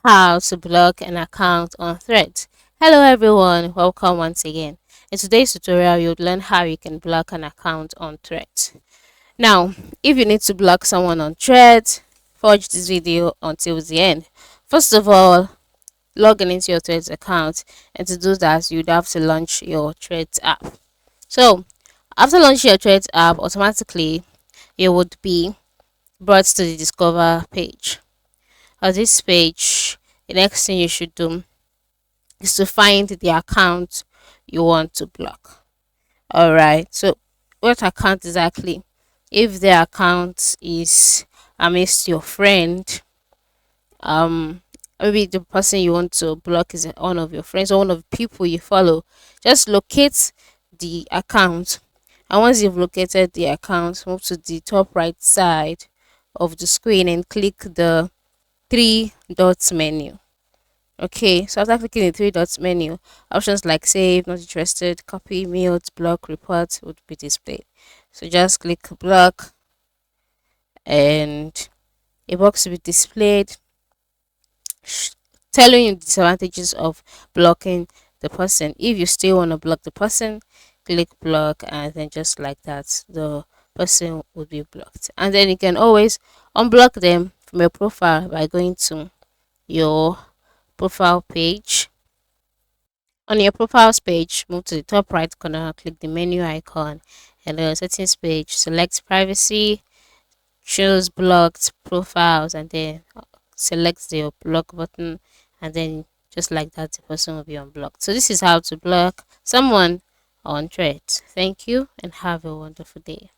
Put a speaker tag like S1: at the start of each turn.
S1: How to block an account on Threads. Hello everyone, welcome once again. In today's tutorial, you'll learn how you can block an account on Threads. Now, if you need to block someone on Threads, watch this video until the end. First of all, log in into your Threads account, and to do that, you'd have to launch your Threads app. So, after launching your Threads app, automatically you would be brought to the Discover page. On this page, the next thing you should do is to find the account you want to block. All right. So, what account exactly? If the account is amidst your friend, um, maybe the person you want to block is one of your friends or one of the people you follow, just locate the account. And once you've located the account, move to the top right side of the screen and click the three dots menu. Okay, so after clicking the three dots menu, options like save, not interested, copy, mute, block, report would be displayed. So just click block and a box will be displayed telling you the disadvantages of blocking the person. If you still want to block the person, click block, and then just like that, the person would be blocked. And then you can always unblock them from your profile by going to your profile page. On your profiles page, move to the top right corner, click the menu icon, and then settings page, select privacy, choose blocked profiles, and then select the block button, and then just like that, the person will be unblocked. So this is how to block someone on Threads. Thank you and have a wonderful day.